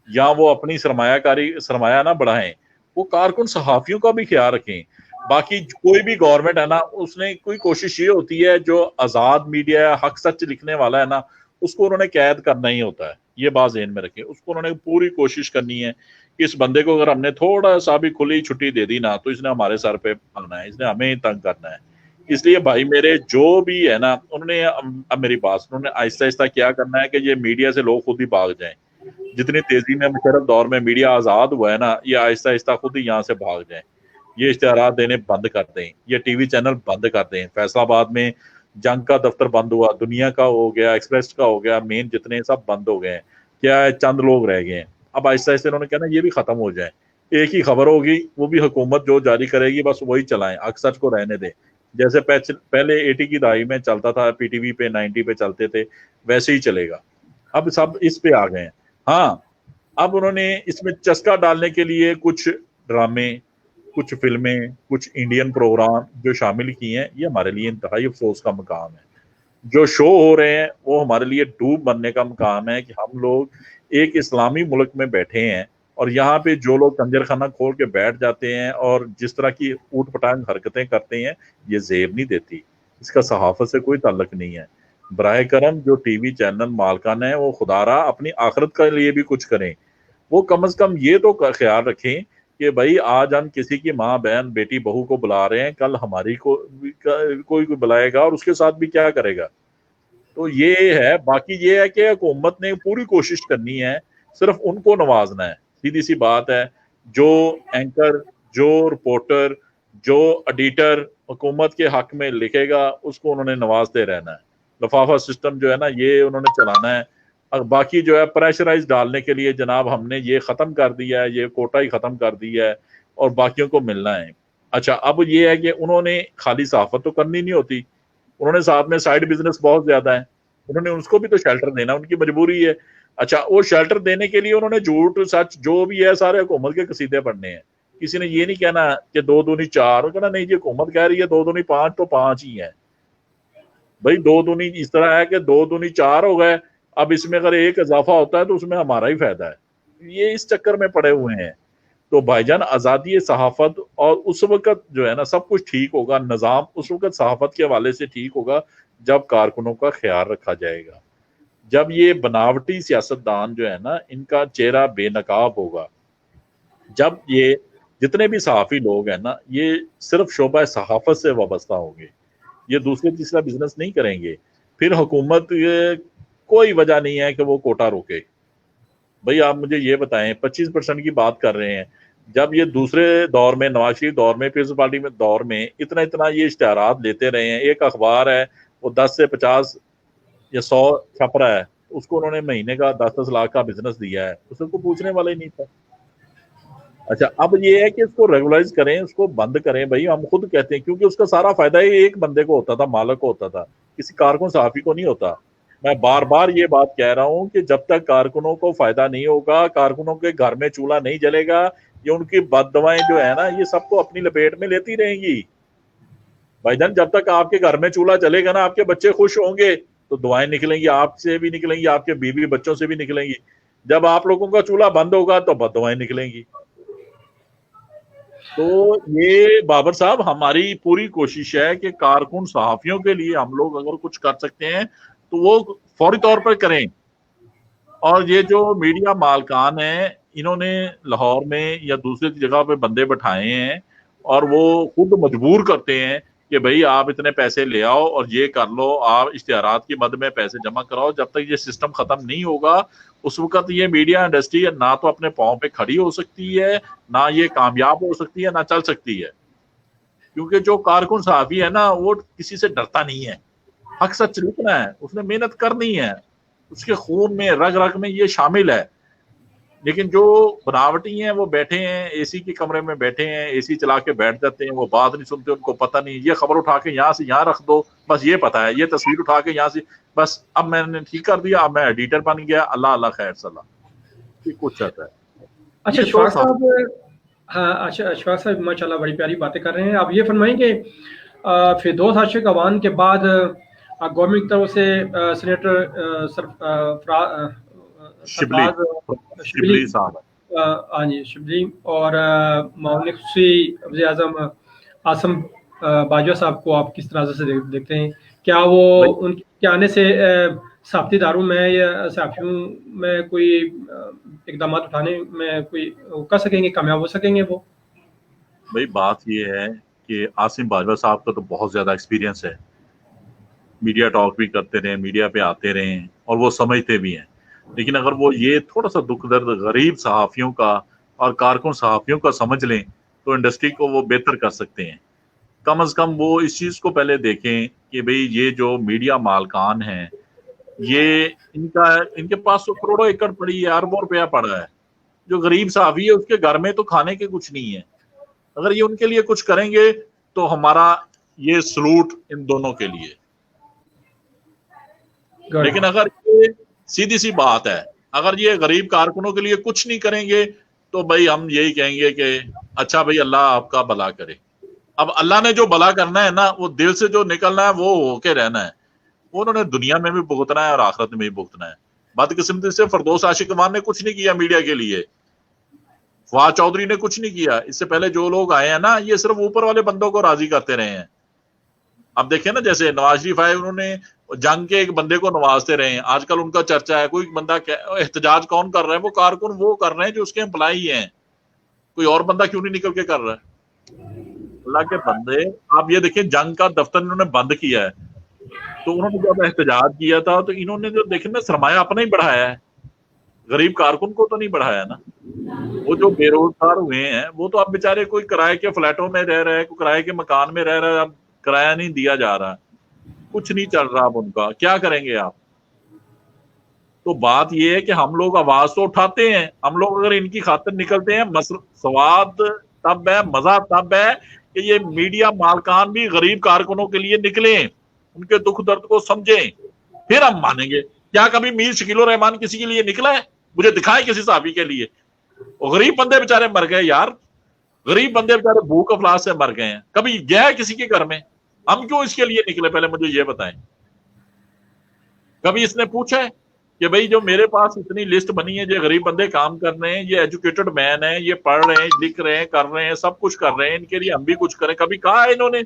या वो अपनी सरमाया ना बढ़ाएं, वो कारकुन सहाफ़ियों का भी ख्याल रखें। बाकी कोई भी गवर्नमेंट है ना, उसने कोई कोशिश ये होती है जो आज़ाद मीडिया हक सच लिखने वाला है ना, उसको उन्होंने कैद करना ही होता है। ये बात ज़हन में रखें, उसको उन्होंने पूरी कोशिश करनी है कि इस बंदे को अगर हमने थोड़ा सा भी खुली छुट्टी दे दी ना, तो इसने हमारे सर पे पलना है, इसने हमें ही तंग करना है। इसलिए भाई मेरे जो भी है ना, उन्होंने अब मेरी बात सुनो, उन्होंने आहिस्ता आहिस्ता क्या करना है कि ये मीडिया से लोग खुद ही भाग जाएं। जितनी तेजी में मुशर्रफ दौर में मीडिया आज़ाद हुआ है ना, ये आहिस्ता आहिस्ता खुद ही यहाँ से भाग जाएं। ये इश्तिहारात देने बंद कर दें, ये टीवी चैनल बंद कर दें। फैसलाबाद में जंग का दफ्तर बंद हुआ, दुनिया का हो गया, एक्सप्रेस का हो गया, मेन जितने सब बंद हो गए हैं। क्या है, चंद लोग रह गए हैं। अब आहिस्ता आहिस्ता इन्होंने कहना ये भी खत्म हो जाए, एक ही खबर होगी, वो भी हुकूमत जो जारी करेगी बस वही चलाएं, हक सच को रहने दें। जैसे पहले 80 की दहाई में चलता था, पीटीवी पे 90 पे चलते थे, वैसे ही चलेगा। अब सब इस पे आ गए हैं। हाँ, अब उन्होंने इसमें चस्का डालने के लिए कुछ ड्रामे, कुछ फिल्में, कुछ इंडियन प्रोग्राम जो शामिल किए हैं, ये हमारे लिए इंतहाई अफसोस का मकाम है। जो शो हो रहे हैं वो हमारे लिए डूब बनने का मकाम है कि हम लोग एक इस्लामी मुल्क में बैठे हैं और यहाँ पे जो लोग कंजर खाना खोल के बैठ जाते हैं और जिस तरह की ऊट पटांग हरकतें करते हैं, ये जेब नहीं देती। इसका सहाफत से कोई ताल्लुक नहीं है। बराए करम जो टीवी चैनल मालकान है वो खुदारा अपनी आखिरत के लिए भी कुछ करें। वो कम से कम ये तो ख्याल रखें कि भाई आज हम किसी की माँ बहन बेटी बहू को बुला रहे हैं, कल हमारी को कोई बुलाएगा और उसके साथ भी क्या करेगा। तो ये है। बाकी ये है कि हुकूमत ने पूरी कोशिश करनी है, सिर्फ उनको नवाजना है। सीधी सी बात है, जो एंकर, जो रिपोर्टर, जो एडिटर हुकूमत के हक में लिखेगा उसको उन्होंने नवाजते रहना है। लफाफा सिस्टम जो है ना, ये उन्होंने चलाना है। और बाकी जो है प्रेशराइज डालने के लिए जनाब हमने ये ख़त्म कर दिया है, ये कोटा ही ख़त्म कर दिया है और बाकियों को मिलना है। अच्छा, अब ये है कि उन्होंने खाली सहाफ़त तो करनी नहीं होती, उन्होंने साथ में साइड बिजनेस बहुत ज़्यादा है, उन्होंने उसको भी तो शेल्टर देना, उनकी मजबूरी है। अच्छा, वो शेल्टर देने के लिए उन्होंने झूठ सच जो भी है सारे हुकूमत के कसीदे पढ़ने हैं। किसी ने ये नहीं कहना कि 2 दूनी 4, कहना नहीं जी हुकूमत कह रही है 2 दूनी 5 तो 5 ही है। भाई 2 दूनी इस तरह है कि 2 दूनी 4 हो गए, अब इसमें अगर एक इजाफा होता है तो उसमें हमारा ही फायदा है। ये इस चक्कर में पड़े हुए हैं। तो भाईजान आज़ादी सहाफ़त और उस वक्त जो है ना सब कुछ ठीक होगा, निज़ाम उस वक्त सहाफ़त के हवाले से ठीक होगा जब कारकुनों का ख्याल रखा जाएगा, जब ये बनावटी सियासतदान जो है ना इनका चेहरा बेनकाब होगा, जब ये जितने भी सहाफ़ी लोग हैं ना ये सिर्फ शोबा सहाफ़त से वाबस्ता होंगे, ये दूसरे तीसरा बिजनेस नहीं करेंगे, फिर हुकूमत कोई वजह नहीं है कि वो कोटा रोके। भाई आप मुझे ये बताएं, 25% की बात कर रहे हैं, जब ये दूसरे दौर में नवाज शरीफ दौर में पीपल्स पार्टी में दौर में इतना इतना ये इश्तिहारात लेते रहे हैं, एक अखबार है वो 10 से 50 या 100 छप रहा है, उसको उन्होंने महीने का 10-10 लाख का बिजनेस दिया है, उसको पूछने वाला ही नहीं था। अच्छा, अब ये है कि इसको रेगुलराइज करें, उसको बंद करें। भाई हम खुद कहते हैं, क्योंकि उसका सारा फायदा ही एक बंदे को होता था, मालिक को होता था, किसी कारकुन सहाफ़ी को नहीं होता। मैं बार बार ये बात कह रहा हूँ कि जब तक कारकुनों को फायदा नहीं होगा, कारकुनों के घर में चूल्हा नहीं जलेगा, ये उनकी बददुआएं जो है ना ये सबको अपनी लपेट में लेती रहेंगी। भाईजान जब तक आपके घर में चूल्हा जलेगा ना, आपके बच्चे खुश होंगे तो दुआएं निकलेंगी, आपसे भी निकलेंगी, आपके बीवी बच्चों से भी निकलेंगी। जब आप लोगों का चूल्हा बंद होगा तो बददुआएं निकलेंगी। तो ये बाबर साहब हमारी पूरी कोशिश है कि कारकुन सहाफ़ियों के लिए हम लोग अगर कुछ कर सकते हैं तो वो फौरी तौर पर करें। اور یہ جو میڈیا مالکان ہیں انہوں نے لاہور میں یا دوسری جگہ پہ بندے بٹھائے ہیں اور وہ خود مجبور کرتے ہیں کہ بھئی آپ اتنے پیسے لے آؤ اور یہ کر لو، آپ اشتہارات کی مد میں پیسے جمع کراؤ. جب تک یہ سسٹم ختم نہیں ہوگا اس وقت یہ میڈیا انڈسٹری نہ تو اپنے پاؤں پہ کھڑی ہو سکتی ہے، نہ یہ کامیاب ہو سکتی ہے، نہ چل سکتی ہے. کیونکہ جو کارکن صحافی ہے نا وہ کسی سے ڈرتا نہیں ہے، حق سچ لکھنا ہے، اس نے محنت کرنی ہے، اس کے خون میں رگ رگ میں یہ شامل ہے. لیکن جو بناوٹی ہیں وہ بیٹھے ہیں اے سی کے کمرے میں بیٹھے ہیں، اے سی چلا کے بیٹھ جاتے ہیں، وہ بات نہیں سنتے، ان کو پتہ نہیں، یہ خبر اٹھا کے یہاں سے یہاں رکھ دو بس یہ پتہ ہے، یہ تصویر اٹھا کے یہاں سے بس اب میں نے ٹھیک کر دیا، اب میں ایڈیٹر بن گیا، اللہ خیر صلاح، یہ کچھ چاہتا ہے. اچھا یہ تو اشفاق صاحب، ہاں اچھا اشفاق صاحب ماشاء اللہ بڑی پیاری باتیں کر رہے ہیں. آپ یہ فرمائیں کہ فردوس عاشق اعوان کے بعد گورنمنٹ کی طرف سے سینیٹر شبلی سرفراز شبلی صاحب ہاں جی شبلی اور معاون خصوصی وزیر اعظم عاصم باجوہ صاحب کو آپ کس طرح سے دیکھتے ہیں؟ کیا وہ ان کے آنے سے صحافتی اداروں میں یا صحافیوں میں کوئی اقدامات اٹھانے میں کوئی کر سکیں گے، کامیاب ہو سکیں گے وہ؟ بھائی بات یہ ہے کہ عاصم باجوہ صاحب کا تو بہت زیادہ ایکسپیرینس ہے، میڈیا ٹاک بھی کرتے رہے، میڈیا پہ آتے رہے ہیں اور وہ سمجھتے بھی ہیں. لیکن اگر وہ یہ تھوڑا سا دکھ درد غریب صحافیوں کا اور کارکن صحافیوں کا سمجھ لیں تو انڈسٹری کو وہ بہتر کر سکتے ہیں. کم از کم وہ اس چیز کو پہلے دیکھیں کہ بھئی یہ جو میڈیا مالکان ہیں یہ ان کے پاس تو کروڑوں ایکڑ پڑی ہے، اربوں روپیہ پڑا ہے. جو غریب صحافی ہے اس کے گھر میں تو کھانے کے کچھ نہیں ہے. اگر یہ ان کے لیے کچھ کریں گے تو ہمارا یہ سلوٹ ان دونوں کے لیے. لیکن اگر یہ سیدھی سی بات ہے، اگر یہ غریب کارکنوں کے لیے کچھ نہیں کریں گے تو بھائی ہم یہی کہیں گے کہ اچھا بھائی اللہ آپ کا بھلا کرے. اب اللہ نے جو بھلا کرنا ہے نا وہ دل سے جو نکلنا ہے وہ ہو کے رہنا ہے. وہ انہوں نے دنیا میں بھی بھگتنا ہے اور آخرت میں بھی بھگتنا ہے. بدقسمتی سے فردوس عاشق اعوان نے کچھ نہیں کیا میڈیا کے لیے، فواد چودھری نے کچھ نہیں کیا. اس سے پہلے جو لوگ آئے ہیں نا یہ صرف اوپر والے بندوں کو راضی کرتے رہے ہیں. اب دیکھیں نا جیسے نواز شریف آئے، انہوں نے جنگ کے ایک بندے کو نوازتے رہے ہیں. آج کل ان کا چرچا ہے، کوئی بندہ احتجاج کون کر رہا ہے؟ وہ کارکن وہ کر رہے ہیں جو اس کے امپلائی ہیں. کوئی اور بندہ کیوں نہیں نکل کے کر رہا ہے؟ اللہ کے بندے آپ یہ دیکھیں جنگ کا دفتر انہوں نے بند کیا ہے تو انہوں نے جب احتجاج کیا تھا تو انہوں نے جو دیکھیں نا سرمایہ اپنا ہی بڑھایا ہے، غریب کارکن کو تو نہیں بڑھایا نا. وہ جو بے روزگار ہوئے ہیں وہ تو اب بیچارے کوئی کرائے کے فلیٹوں میں رہ رہے ہیں، کوئی کرائے کے مکان میں رہ رہا ہے، اب کرایہ نہیں دیا جا رہا، کچھ نہیں چل رہا. اب ان کا کیا کریں گے آپ؟ تو بات یہ ہے کہ ہم لوگ آواز تو اٹھاتے ہیں، ہم لوگ اگر ان کی خاطر نکلتے ہیں سواد تب ہے، مزہ تب ہے کہ یہ میڈیا مالکان بھی غریب کارکنوں کے لیے نکلیں، ان کے دکھ درد کو سمجھیں، پھر ہم مانیں گے. کیا کبھی میر شکیل الرحمان کسی کے لیے نکلا ہے؟ مجھے دکھائے کسی صحافی کے لیے. غریب بندے بےچارے مر گئے یار، غریب بندے بےچارے بھوک افلاس سے مر گئے ہیں. کبھی گیا ہے کسی کے گھر میں؟ ہم کیوں اس کے لیے نکلے؟ پہلے مجھے یہ بتائیں. کبھی اس نے پوچھا ہے کہ بھئی جو میرے پاس اتنی لسٹ بنی ہے جو غریب بندے کام کر رہے ہیں، یہ ایجوکیٹڈ مین ہیں، یہ پڑھ رہے ہیں، لکھ رہے ہیں، کر رہے ہیں، سب کچھ کر رہے ہیں، ان کے لیے ہم بھی کچھ کریں؟ کبھی کہا ہے انہوں نے؟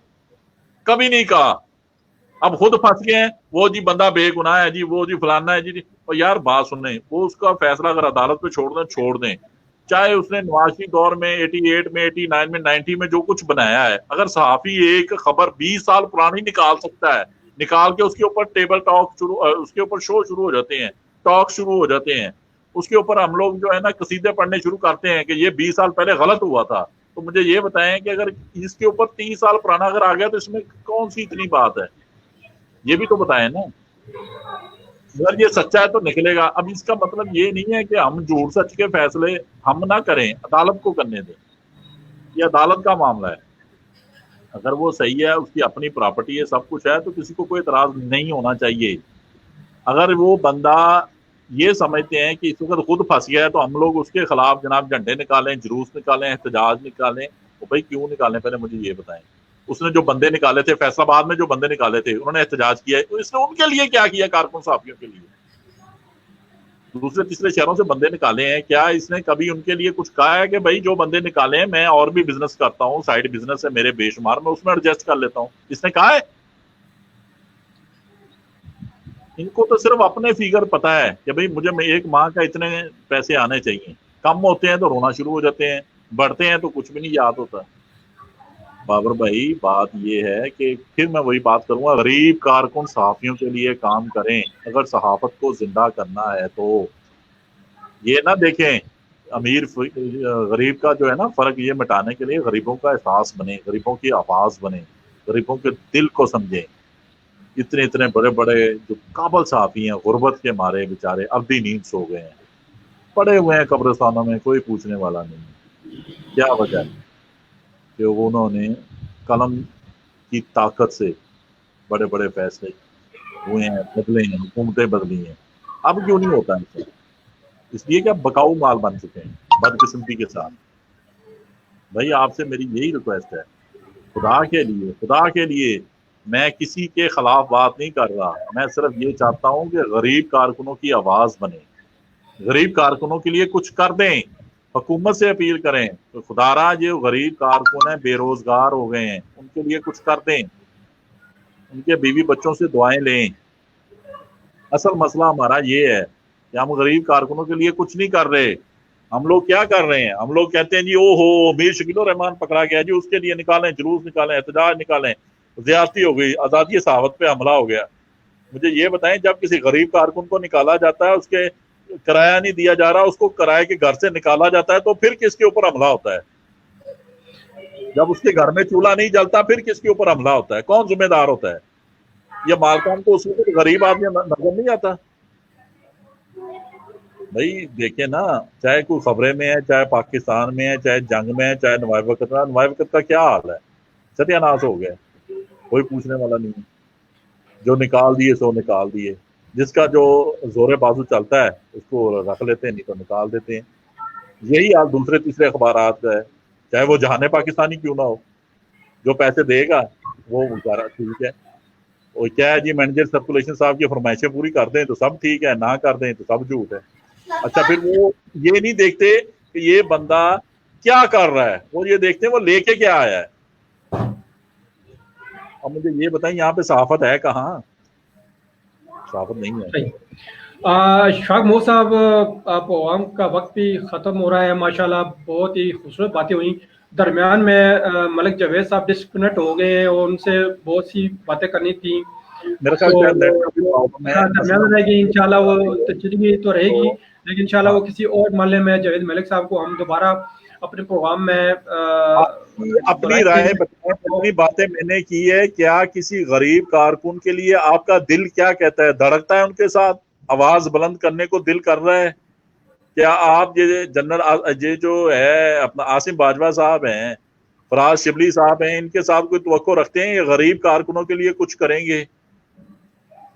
کبھی نہیں کہا. اب خود پھنس گئے ہیں، وہ جی بندہ بے گناہ ہے جی، وہ جی فلانا ہے جی. اور یار بات سنیں، وہ اس کا فیصلہ اگر عدالت پہ چھوڑ دیں. چاہے اس نے نواز شریف دور میں 88 میں 89 میں 90 میں جو کچھ بنایا ہے، اگر صحافی ایک خبر 20 سال پرانی نکال سکتا ہے، نکال کے اس کے اوپر ٹیبل ٹاک اس کے اوپر شو شروع ہو جاتے ہیں، ٹاک شروع ہو جاتے ہیں، اس کے اوپر ہم لوگ جو ہے نا قصیدے پڑھنے شروع کرتے ہیں کہ یہ 20 سال پہلے غلط ہوا تھا. تو مجھے یہ بتائیں کہ اگر اس کے اوپر 30 سال پرانا اگر آ گیا تو اس میں کون سی اتنی بات ہے؟ یہ بھی تو بتائیں نا. اگر یہ سچا ہے تو نکلے گا. اب اس کا مطلب یہ نہیں ہے کہ ہم جھوٹ سچ کے فیصلے ہم نہ کریں، عدالت کو کرنے دیں. یہ عدالت کا معاملہ ہے. اگر وہ صحیح ہے، اس کی اپنی پراپرٹی ہے، سب کچھ ہے، تو کسی کو کوئی اعتراض نہیں ہونا چاہیے. اگر وہ بندہ یہ سمجھتے ہیں کہ اس وقت خود پھنس گیا ہے تو ہم لوگ اس کے خلاف جناب جھنڈے نکالیں، جلوس نکالیں، احتجاج نکالیں، تو بھائی کیوں نکالیں؟ پہلے مجھے یہ بتائیں. اس نے جو بندے نکالے تھے فیصل آباد میں، جو بندے نکالے تھے انہوں نے احتجاج کیا ہے، تو اس نے ان کے لیے کیا کیا؟ کارکن صحافیوں کے لیے دوسرے تیسرے شہروں سے بندے نکالے ہیں، کیا اس نے کبھی ان کے لیے کچھ کہا ہے کہ بھائی جو بندے نکالے ہیں میں اور بھی بزنس کرتا ہوں، سائیڈ بزنس ہے میرے بے شمار، میں اس میں ایڈجسٹ کر لیتا ہوں؟ اس نے کہا ہے؟ इनको तो सिर्फ अपने फिगर पता है कि भाई मुझे एक माह का इतने पैसे आने चाहिए, कम होते हैं तो रोना शुरू हो जाते हैं, बढ़ते हैं तो कुछ भी नहीं याद होता। बाबर भाई बात ये है कि फिर मैं वही बात करूंगा, गरीब कारकुन सहाफियों के लिए काम करें, अगर सहाफत को जिंदा करना है तो ये ना देखें अमीर गरीब का जो है ना फर्क, ये मिटाने के लिए गरीबों का एहसास बने, गरीबों की आवाज बने, गरीबों के दिल को समझें। इतने इतने बड़े बड़े जो काबल सहाफी हैं गुर्बत के मारे बेचारे अर्धी नींद सो गए हैं, पड़े हुए हैं कब्रिस्तानों में, कोई पूछने वाला नहीं। क्या वजह है कि उन्होंने कलम की ताकत से बड़े बड़े फैसले हुए हैं, बदले हैं, हुकूमतें बदली हैं। अब क्यों नहीं होता है? इसलिए कि अब बकाऊ माल बन चुके हैं बदकिस्मती के साथ। भाई आपसे मेरी यही रिक्वेस्ट है, खुदा के लिए मैं किसी के खिलाफ बात नहीं कर रहा, मैं सिर्फ ये चाहता हूँ कि गरीब कारकुनों की आवाज बने, गरीब कारकुनों के लिए कुछ कर दें, हुकूमत से अपील करें तो खुदारा जो गरीब कारकुन हैं बेरोजगार हो गए हैं उनके लिए कुछ कर दें, उनके बीवी बच्चों से दुआएं लें। असल मसला हमारा ये है कि हम गरीब कारकुनों के लिए कुछ नहीं कर रहे। हम लोग क्या कर रहे हैं, हम लोग कहते हैं जी ओहो मीर शकील रहमान पकड़ा गया जी, उसके लिए निकालें, जुलूस निकालें, एहतजाज निकालें, ज्यादती हो गई, आज़ादी सहावत पे हमला हो गया। मुझे ये बताएं, जब किसी गरीब कारकुन को निकाला जाता है, उसके किराया नहीं दिया जा रहा, उसको किराए के घर से निकाला जाता है, तो फिर किसके ऊपर हमला होता है? जब उसके घर में चूल्हा नहीं जलता फिर किसके ऊपर हमला होता है? कौन जिम्मेदार होता है? ये मालकान को उसमें तो गरीब आदमी नजर नहीं आता। भाई देखिए ना, चाहे कोई खबरें में है, चाहे पाकिस्तान में है, चाहे जंग में है, चाहे नवाब वक्त का क्या हाल है, सत्यानाश हो गया, कोई पूछने वाला नहीं है। जो निकाल दिए सो निकाल दिए, जिसका जो जोरे बाजू चलता है उसको रख लेते हैं, नहीं तो निकाल देते हैं। यही हाल दूसरे तीसरे अखबारात का है, चाहे वो जहाने पाकिस्तानी क्यों ना हो, जो पैसे देगा वो ठीक है। और क्या है जी, मैनेजर सर्कुलेशन साहब की फरमाइशें पूरी कर दें तो सब ठीक है, ना कर दें तो सब झूठ है। अच्छा, फिर वो ये नहीं देखते कि ये बंदा क्या कर रहा है, वो ये देखते हैं वो लेके क्या आया है। अब मुझे ये बताएं, यहाँ पे सहाफत है कहाँ? सहाफत नहीं है। इशफाक मोहम्मद साहब, प्रोग्राम का वक्त भी ख़त्म हो रहा है। माशाल्लाह बहुत ही खूबसूरत बातें हुई। दरमियान में मलिक जावेद साहब डिस्कनेक्ट हो गए हैं और उनसे बहुत सी बातें करनी थी, मेरे ख्याल दरमियान रहेगी। इंशाल्लाह वो तजदीद तो रहेगी, लेकिन इंशाल्लाह वो किसी और मरले में जावेद मलिक साहब को हम दोबारा अपने प्रोग्राम में अपनी राय बताएं। अपनी बातें मैंने की है, क्या किसी गरीब कारकुन के लिए आपका दिल क्या कहता है? धड़कता है उनके साथ? आवाज बुलंद करने को दिल कर रहा है? क्या आप ये जनरल ये जो है अपना आसिम बाजवा साहब हैं, फराज शिबली साहब हैं, इनके साथ कोई तवक्को रखते हैं ये गरीब कारकुनों के लिए कुछ करेंगे?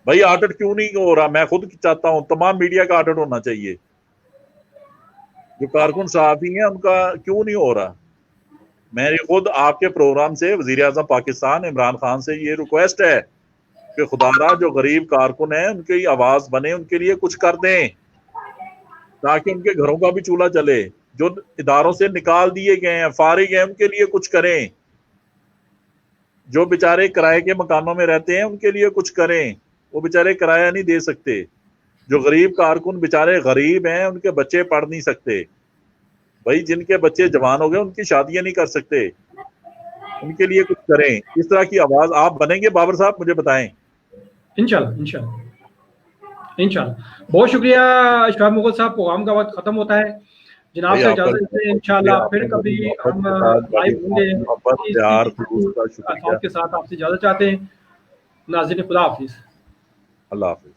भाई ऑडिट क्यों नहीं हो रहा? मैं खुद चाहता हूं तमाम मीडिया का ऑडिट होना चाहिए। जो कारकुन सहाफी हैं उनका क्यों नहीं हो रहा? मेरी खुद आपके प्रोग्राम से वजीर आजम पाकिस्तान इमरान खान से ये रिक्वेस्ट है कि खुदारा जो गरीब कारकुन हैं उनकी आवाज बने, उनके लिए कुछ कर दें ताकि उनके घरों का भी चूल्हा चले। जो इदारों से निकाल दिए गए हैं, फारिग हैं, उनके लिए कुछ करें। जो बेचारे किराए के मकानों में रहते हैं उनके लिए कुछ करें, वो बेचारे किराया नहीं दे सकते। जो गरीब कारकुन बेचारे गरीब हैं, उनके बच्चे पढ़ नहीं सकते। भाई जिनके बच्चे जवान हो गए उनकी शादियां नहीं कर सकते, उनके लिए कुछ करें। इस तरह की आवाज आप बनेंगे बाबर साहब? मुझे बताएं। इंशाल्लाह इंशाल्लाह इंशाल्लाह। बहुत शुक्रिया इशफाक मुगल साहब। प्रोग्राम का वक्त खत्म होता है, जनाब से इजाजत दें। इंशाल्लाह फिर कभी हम लाइव होंगे के साथ आपसे इजाजत चाहते हैं। नाज़रीन खुदा हाफिज। अल्लाह हाफिज।